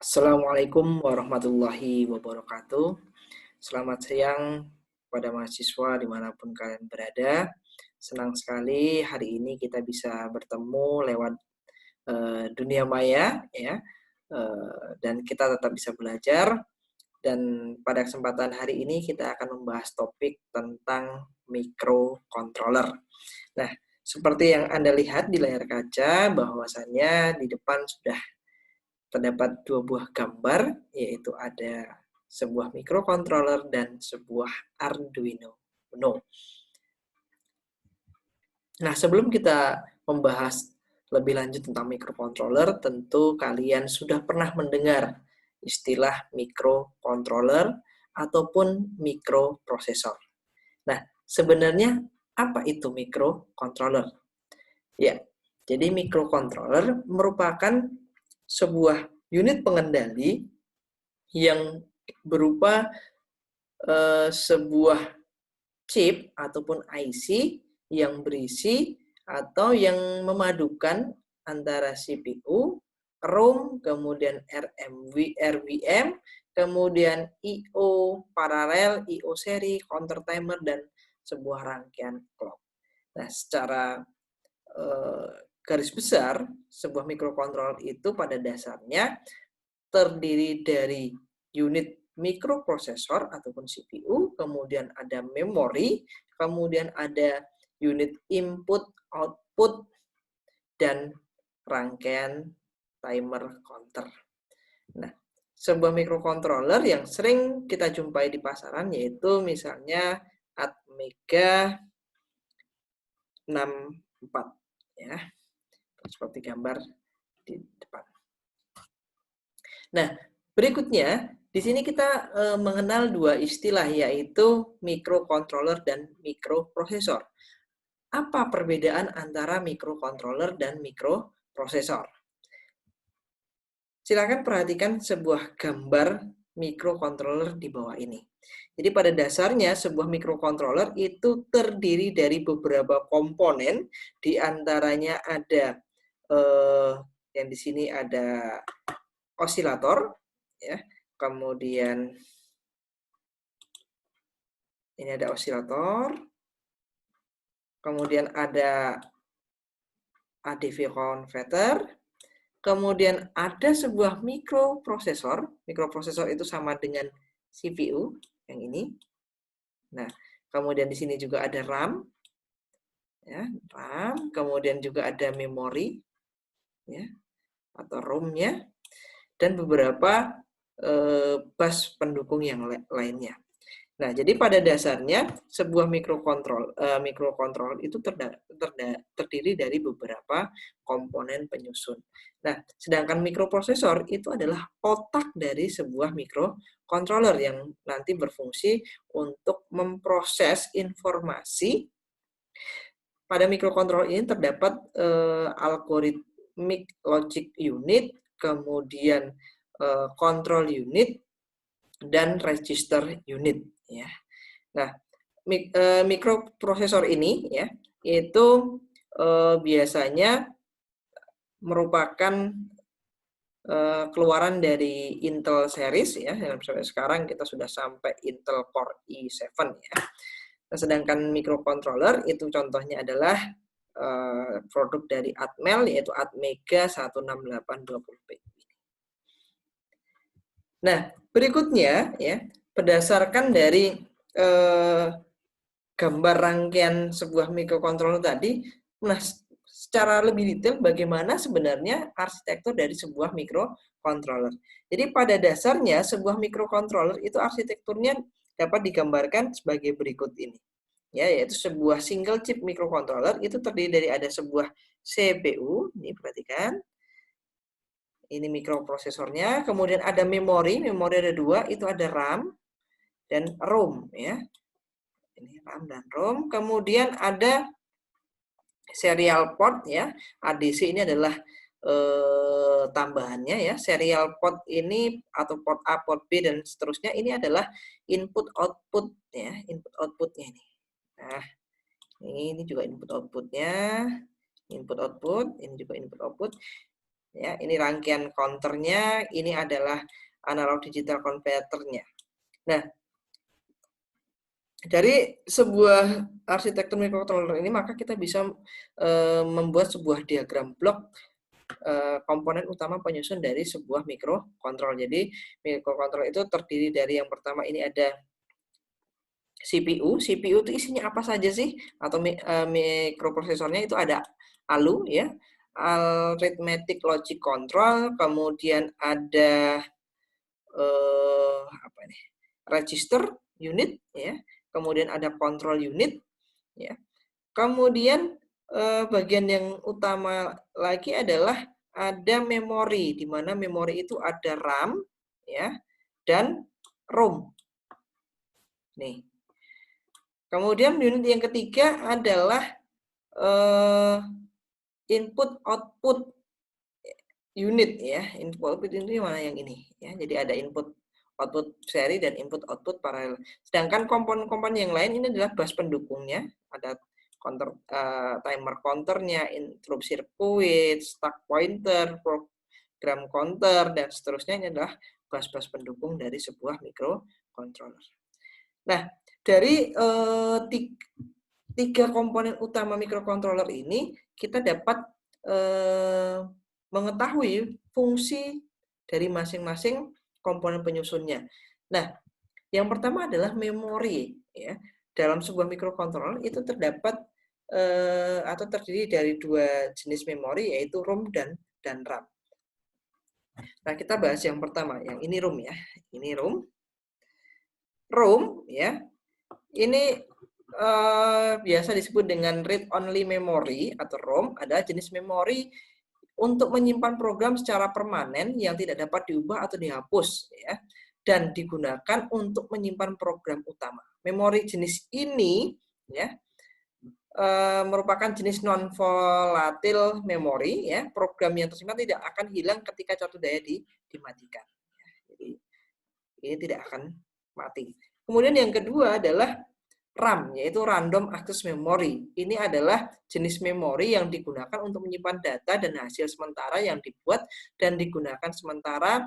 Assalamualaikum warahmatullahi wabarakatuh. Selamat siang pada mahasiswa dimanapun kalian berada. Senang sekali hari ini kita bisa bertemu lewat dunia maya, ya, dan kita tetap bisa belajar. Dan pada kesempatan hari ini kita akan membahas topik tentang microcontroller. Nah, seperti yang Anda lihat di layar kaca, bahwasannya di depan sudah terdapat dua buah gambar, yaitu ada sebuah microcontroller dan sebuah Arduino Uno. Nah, sebelum kita membahas lebih lanjut tentang microcontroller, tentu kalian sudah pernah mendengar istilah microcontroller ataupun microprosesor. Nah, sebenarnya apa itu microcontroller? Ya, jadi microcontroller merupakan sebuah unit pengendali yang berupa sebuah chip ataupun IC yang berisi atau yang memadukan antara CPU, ROM, kemudian RVM, kemudian I/O paralel, I/O seri, counter timer, dan sebuah rangkaian clock. Nah, secara garis besar, sebuah microcontroller itu pada dasarnya terdiri dari unit mikroprosesor ataupun CPU, kemudian ada memori, kemudian ada unit input, output, dan rangkaian timer counter. Nah, sebuah microcontroller yang sering kita jumpai di pasaran yaitu misalnya Atmega 64, ya, seperti gambar di depan. Nah, berikutnya di sini kita mengenal dua istilah, yaitu microcontroller dan microprosesor. Apa perbedaan antara microcontroller dan microprosesor? Silakan perhatikan sebuah gambar microcontroller di bawah ini. Jadi pada dasarnya sebuah microcontroller itu terdiri dari beberapa komponen, di antaranya ada yang di sini ada osilator, ya. Kemudian ini ada osilator. Kemudian ada ADV converter. Kemudian ada sebuah mikroprosesor. Mikroprosesor itu sama dengan CPU yang ini. Nah, kemudian di sini juga ada RAM, ya, RAM. Kemudian juga ada memori, ya, atau ROM-nya, dan beberapa bus pendukung yang lainnya. Nah, jadi pada dasarnya sebuah mikrokontroller itu terdiri dari beberapa komponen penyusun. Nah, sedangkan mikroprosesor itu adalah otak dari sebuah mikrokontroller yang nanti berfungsi untuk memproses informasi. Pada mikrokontroller ini terdapat algorithmic logic unit, kemudian control unit, dan register unit, ya. Nah, mikroprosesor ini, ya, itu biasanya merupakan keluaran dari Intel series, ya. Sampai sekarang kita sudah sampai Intel Core i7, ya. Nah, sedangkan mikrocontroller itu contohnya adalah produk dari Atmel, yaitu Atmega 16820P. Nah, berikutnya, ya, berdasarkan dari gambar rangkaian sebuah mikrocontroller tadi, nah, secara lebih detail bagaimana sebenarnya arsitektur dari sebuah mikrocontroller. Jadi pada dasarnya sebuah mikrocontroller itu arsitekturnya dapat digambarkan sebagai berikut ini. Ya, yaitu sebuah single chip mikrocontroller itu terdiri dari ada sebuah CPU, ini perhatikan. Ini mikroprosesornya, kemudian ada memori ada dua, itu ada RAM dan ROM, ya. Ini RAM dan ROM. Kemudian ada serial port, ya. ADC ini adalah tambahannya, ya. Serial port ini atau port A, port B, dan seterusnya ini adalah input output, ya. Input outputnya ini. Nah, ini juga input outputnya. Input output, ini juga input output. Ya, ini rangkaian counternya, ini adalah analog digital converternya. Nah, dari sebuah arsitektur microcontroller ini maka kita bisa membuat sebuah diagram blok komponen utama penyusun dari sebuah microcontroller. Jadi microcontroller itu terdiri dari yang pertama ini ada CPU. CPU itu isinya apa saja sih? Atau mikroprosesornya itu ada ALU ya, Arithmetic Logic Control, kemudian ada apa nih? Register unit ya, kemudian ada control unit ya. Kemudian bagian yang utama lagi adalah ada memori, di mana memori itu ada RAM ya dan ROM. Nih. Kemudian unit yang ketiga adalah input output unit ya. Input output ini mana yang ini ya. Jadi ada input output seri dan input output paralel. Sedangkan komponen-komponen yang lain ini adalah bus pendukungnya, ada counter timer counternya, interrupt circuit, stack pointer, program counter dan seterusnya. Ini adalah bus-bus pendukung dari sebuah microcontroller. Nah, dari tiga komponen utama microcontroller ini kita dapat mengetahui fungsi dari masing-masing komponen penyusunnya. Nah, yang pertama adalah memori ya. Dalam sebuah microcontroller itu terdapat atau terdiri dari dua jenis memori yaitu ROM dan RAM. Nah, kita bahas yang pertama, yang ini ROM ya. Ini ROM. ROM ya. Ini biasa disebut dengan read only memory atau ROM, adalah jenis memori untuk menyimpan program secara permanen yang tidak dapat diubah atau dihapus ya, dan digunakan untuk menyimpan program utama. Memori jenis ini ya merupakan jenis non volatile memory ya, program yang tersimpan tidak akan hilang ketika catu daya dimatikan. Jadi ini tidak akan mati. Kemudian yang kedua adalah RAM, yaitu Random Access Memory. Ini adalah jenis memori yang digunakan untuk menyimpan data dan hasil sementara yang dibuat dan digunakan sementara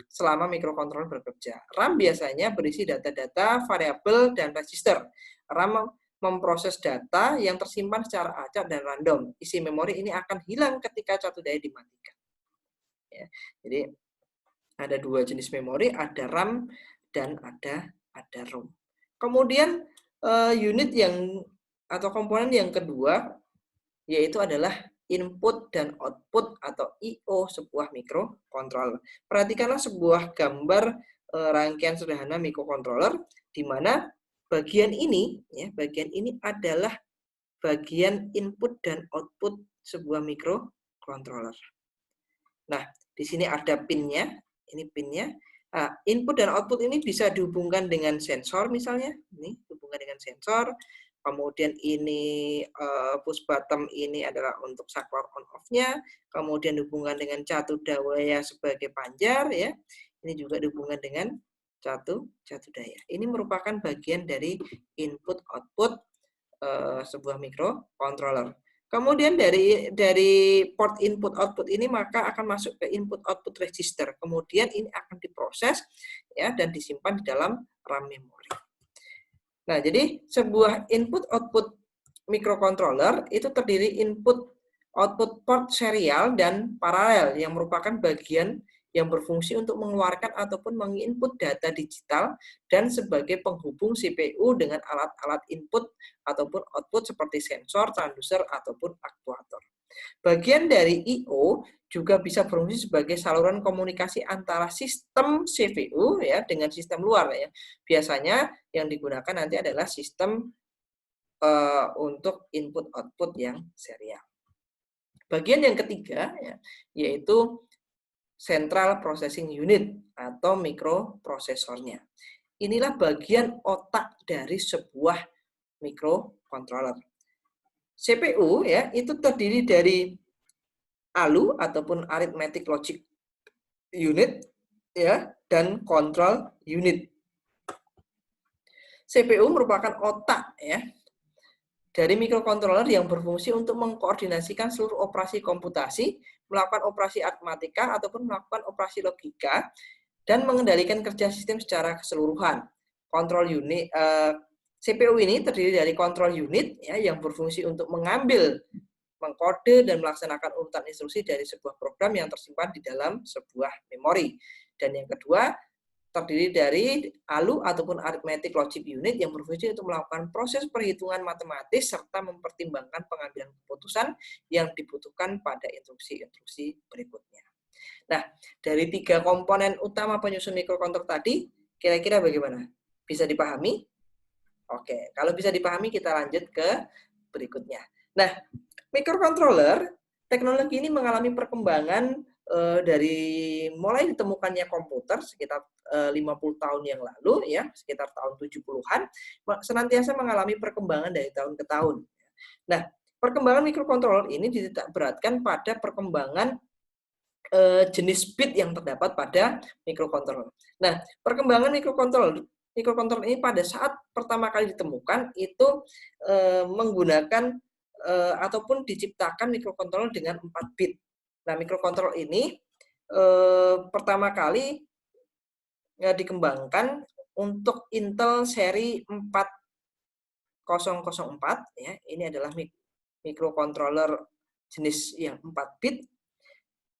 selama microcontroller bekerja. RAM biasanya berisi data-data, variabel, dan register. RAM memproses data yang tersimpan secara acak dan random. Isi memori ini akan hilang ketika catu daya dimatikan. Ya, jadi ada dua jenis memori, ada RAM dan ada ROM. Kemudian unit yang atau komponen yang kedua yaitu adalah input dan output atau I/O sebuah microcontroller. Perhatikanlah sebuah gambar rangkaian sederhana microcontroller di mana bagian ini ya, bagian ini adalah bagian input dan output sebuah microcontroller. Nah, di sini ada pinnya, ini pinnya. Nah, input dan output ini bisa dihubungkan dengan sensor misalnya, ini hubungan dengan sensor. Kemudian ini push button ini adalah untuk saklar on off-nya. Kemudian hubungan dengan catu daya sebagai panjar ya. Ini juga dihubungkan dengan catu daya. Ini merupakan bagian dari input output sebuah microcontroller. Kemudian dari port input output ini maka akan masuk ke input output register. Kemudian ini akan diproses ya dan disimpan di dalam RAM memori. Nah, jadi sebuah input output microcontroller itu terdiri input output port serial dan paralel yang merupakan bagian yang berfungsi untuk mengeluarkan ataupun menginput data digital dan sebagai penghubung CPU dengan alat-alat input ataupun output seperti sensor, transducer, ataupun aktuator. Bagian dari I/O juga bisa berfungsi sebagai saluran komunikasi antara sistem CPU ya dengan sistem luar ya. Biasanya yang digunakan nanti adalah sistem untuk input output yang serial. Bagian yang ketiga ya, yaitu Central Processing Unit atau mikroprosesornya. Inilah bagian otak dari sebuah microcontroller. CPU ya itu terdiri dari ALU ataupun Arithmetic Logic Unit ya dan Control Unit. CPU merupakan otak ya. dari mikrokontroler yang berfungsi untuk mengkoordinasikan seluruh operasi komputasi, melakukan operasi aritmatika ataupun melakukan operasi logika, dan mengendalikan kerja sistem secara keseluruhan. Kontrol unit CPU ini terdiri dari kontrol unit ya, yang berfungsi untuk mengambil, mengkode, dan melaksanakan urutan instruksi dari sebuah program yang tersimpan di dalam sebuah memori. Dan yang kedua, terdiri dari ALU ataupun Arithmetic Logic Unit yang berfungsi untuk melakukan proses perhitungan matematis serta mempertimbangkan pengambilan keputusan yang dibutuhkan pada instruksi-instruksi berikutnya. Nah, dari 3 komponen utama penyusun mikrokontroler tadi, kira-kira bagaimana? Bisa dipahami? Oke, kalau bisa dipahami kita lanjut ke berikutnya. Nah, mikrokontroler, teknologi ini mengalami perkembangan dari mulai ditemukannya komputer sekitar 50 tahun yang lalu, ya, sekitar tahun 70-an, senantiasa mengalami perkembangan dari tahun ke tahun. Nah, perkembangan mikrokontroler ini dititik beratkan pada perkembangan jenis bit yang terdapat pada mikrokontroler. Nah, perkembangan mikrokontroler ini pada saat pertama kali ditemukan itu menggunakan ataupun diciptakan mikrokontroler dengan 4 bit. Nah, mikrokontroler ini pertama kali dikembangkan untuk Intel seri 4004 ya. Ini adalah mikrokontroler jenis yang 4 bit.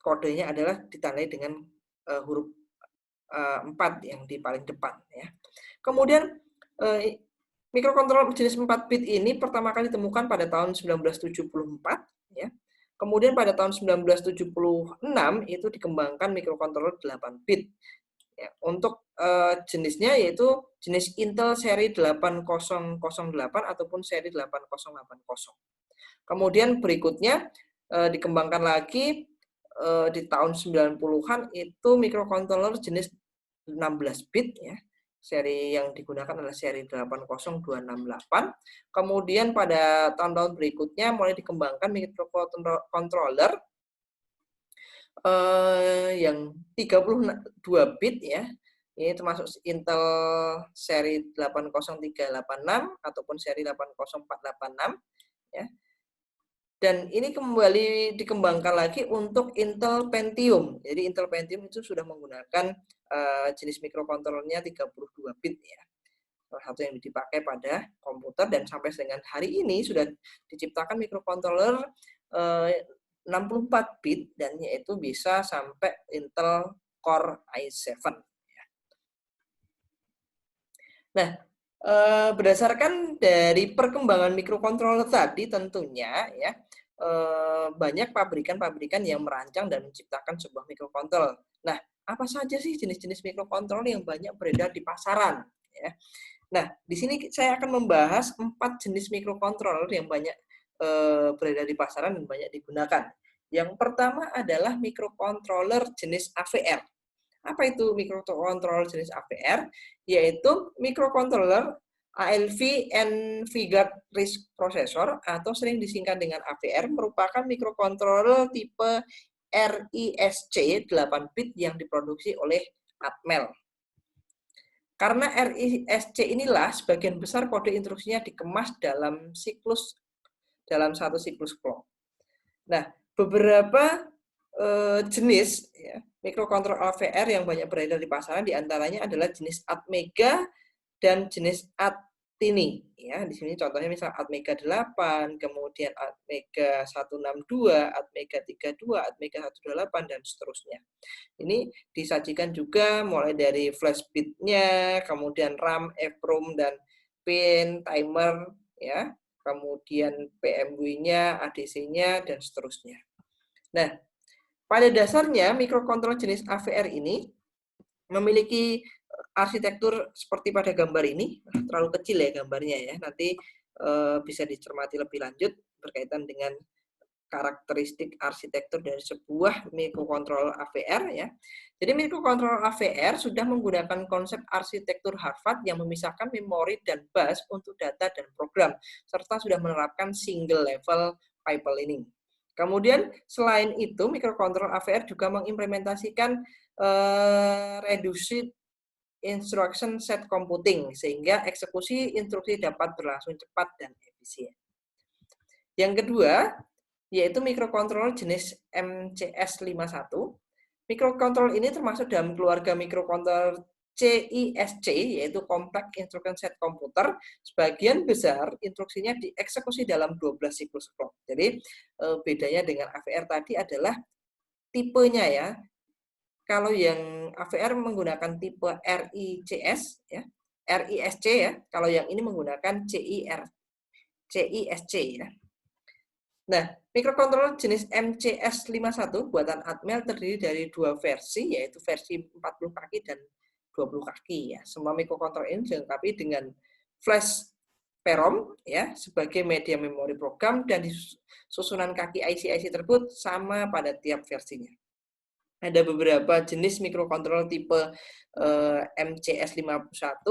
Kodenya adalah ditandai dengan huruf 4 yang di paling depan ya. Kemudian mikrokontroler jenis 4 bit ini pertama kali ditemukan pada tahun 1974 ya. Kemudian pada tahun 1976 itu dikembangkan mikrokontroler 8 bit. Ya, untuk jenisnya yaitu jenis Intel seri 8008 ataupun seri 8080. Kemudian berikutnya dikembangkan lagi di tahun 90-an itu mikrokontroler jenis 16 bit ya. Seri yang digunakan adalah seri 80268. Kemudian pada tahun-tahun berikutnya mulai dikembangkan mikrokontroler yang 32 bit ya. Ini termasuk Intel seri 80386 ataupun seri 80486 ya. Dan ini kembali dikembangkan lagi untuk Intel Pentium. Jadi Intel Pentium itu sudah menggunakan jenis mikrokontrolernya 32 bit ya. Salah satu yang dipakai pada komputer dan sampai dengan hari ini sudah diciptakan mikrokontroler 64 bit dan yaitu bisa sampai Intel Core i7. Nah, berdasarkan dari perkembangan mikrokontroler tadi tentunya ya banyak pabrikan-pabrikan yang merancang dan menciptakan sebuah mikrokontroler. Nah, apa saja sih jenis-jenis mikrokontroler yang banyak beredar di pasaran? Ya. Nah, di sini saya akan membahas 4 jenis mikrokontroler yang banyak beredar di pasaran dan banyak digunakan. Yang pertama adalah mikrokontroler jenis AVR. Apa itu mikrokontroler jenis AVR? Yaitu mikrokontroler ALV Nvidia RISC Processor atau sering disingkat dengan AVR merupakan mikrokontroler tipe RISC 8 bit yang diproduksi oleh Atmel. Karena RISC inilah sebagian besar kode instruksinya dikemas dalam satu siklus clock. Nah, beberapa jenis ya, mikrokontroler AVR yang banyak beredar di pasaran diantaranya adalah jenis Atmega dan jenis Attini. Ya, di sini contohnya misal Atmega 8, kemudian Atmega 162, Atmega 32, Atmega 128 dan seterusnya. Ini disajikan juga mulai dari flash bit-nya, kemudian RAM, EEPROM dan pin, timer, ya, kemudian PMW-nya, ADC-nya dan seterusnya. Nah, pada dasarnya mikrokontroler jenis AVR ini memiliki arsitektur seperti pada gambar ini, terlalu kecil ya gambarnya ya. Nanti bisa dicermati lebih lanjut berkaitan dengan karakteristik arsitektur dari sebuah mikrokontroler AVR ya. Jadi mikrokontroler AVR sudah menggunakan konsep arsitektur Harvard yang memisahkan memori dan bus untuk data dan program serta sudah menerapkan single level pipelining. Kemudian selain itu mikrokontroler AVR juga mengimplementasikan reduced instruction set computing sehingga eksekusi instruksi dapat berlangsung cepat dan efisien. Yang kedua, yaitu mikrokontroler jenis MCS51. Mikrokontroler ini termasuk dalam keluarga mikrokontroler CISC, yaitu Complex Instruction Set Computer. Sebagian besar instruksinya dieksekusi dalam 12 siklus clock. Jadi bedanya dengan AVR tadi adalah tipenya ya. Kalau yang AVR menggunakan tipe RICS, ya, RISC ya. Kalau yang ini menggunakan CISC ya. Nah, mikrokontroler jenis MCS51 buatan Atmel terdiri dari dua versi, yaitu versi 40 kaki dan 20 kaki ya. Semua mikrokontroler ini dilengkapi dengan flash PROM ya sebagai media memori program, dan di susunan kaki IC-IC tersebut sama pada tiap versinya. Ada beberapa jenis mikrokontroler tipe MCS51,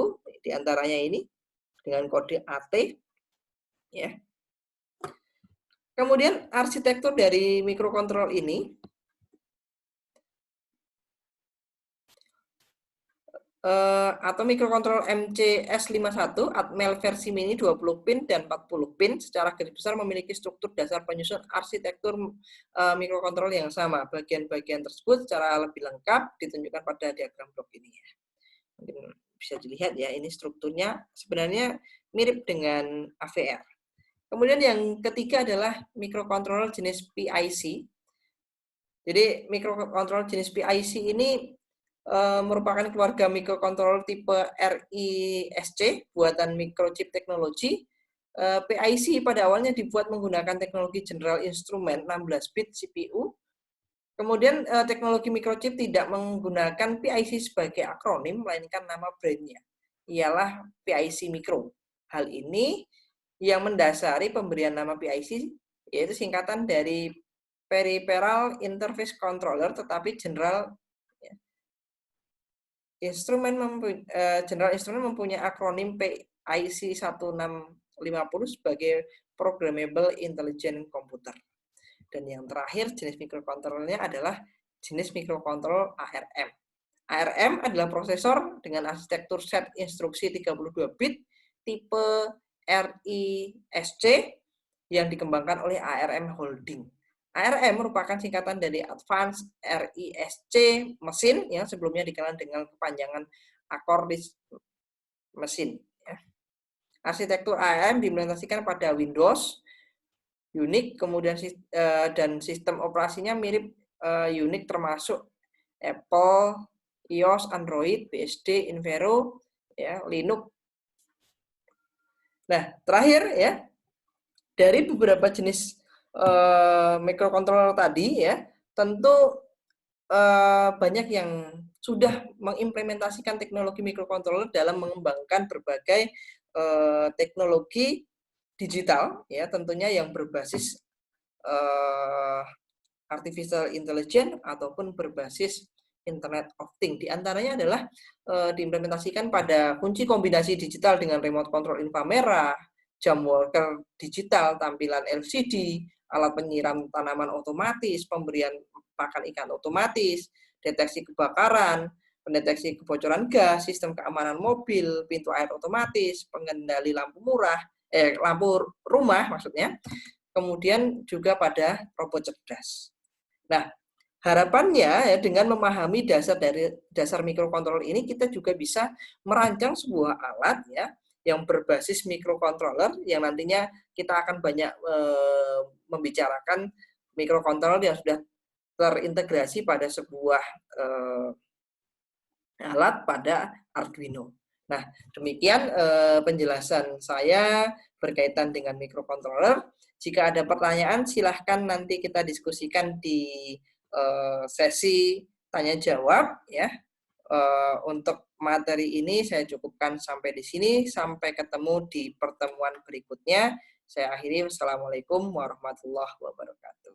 diantaranya ini dengan kode AT ya. Kemudian arsitektur dari mikrokontroler ini atau mikrokontroler MCS51 Atmel versi mini 20 pin dan 40 pin secara garis besar memiliki struktur dasar penyusun arsitektur mikrokontroler yang sama. Bagian-bagian tersebut secara lebih lengkap ditunjukkan pada diagram blok ini ya. Mungkin bisa dilihat ya, ini strukturnya sebenarnya mirip dengan AVR. Kemudian yang ketiga adalah mikrokontroler jenis PIC. Jadi mikrokontroler jenis PIC ini merupakan keluarga mikrokontroler tipe RISC buatan Microchip Technology. PIC pada awalnya dibuat menggunakan teknologi General Instrument 16-bit CPU. Kemudian teknologi microchip tidak menggunakan PIC sebagai akronim, melainkan nama brandnya ialah PIC Micro. Hal ini yang mendasari pemberian nama PIC, yaitu singkatan dari Peripheral Interface Controller, tetapi General Instrument mempunyai akronim PIC 1650 sebagai Programmable Intelligent Computer. Dan yang terakhir jenis mikrokontrolernya adalah jenis mikrokontroler ARM. ARM adalah prosesor dengan arsitektur set instruksi 32 bit tipe RISC yang dikembangkan oleh ARM Holding. ARM merupakan singkatan dari Advanced RISC Machine yang sebelumnya dikenal dengan kepanjangan Acordis Machine. Arsitektur ARM diimplementasikan pada Windows, Unix, kemudian dan sistem operasinya mirip Unix termasuk Apple, iOS, Android, BSD, Invero, ya, Linux. Nah, terakhir ya, dari beberapa jenis mikrokontroler tadi ya, tentu banyak yang sudah mengimplementasikan teknologi mikrokontroler dalam mengembangkan berbagai teknologi digital ya, tentunya yang berbasis artificial intelligence ataupun berbasis Internet of Things. Di antaranya adalah diimplementasikan pada kunci kombinasi digital dengan remote control inframerah, jam worker digital, tampilan LCD, alat penyiram tanaman otomatis, pemberian pakan ikan otomatis, deteksi kebakaran, pendeteksi kebocoran gas, sistem keamanan mobil, pintu air otomatis, pengendali lampu rumah maksudnya, kemudian juga pada robot cerdas. Nah, harapannya ya, dengan memahami dasar mikrokontroler ini, kita juga bisa merancang sebuah alat ya yang berbasis mikrokontroler yang nantinya kita akan banyak membicarakan mikrokontroler yang sudah terintegrasi pada sebuah alat pada Arduino. Nah, demikian penjelasan saya berkaitan dengan mikrokontroler. Jika ada pertanyaan, silahkan nanti kita diskusikan di sesi tanya jawab ya. Untuk materi ini saya cukupkan sampai di sini. Sampai ketemu di pertemuan berikutnya. Saya akhiri. Wassalamualaikum warahmatullahi wabarakatuh.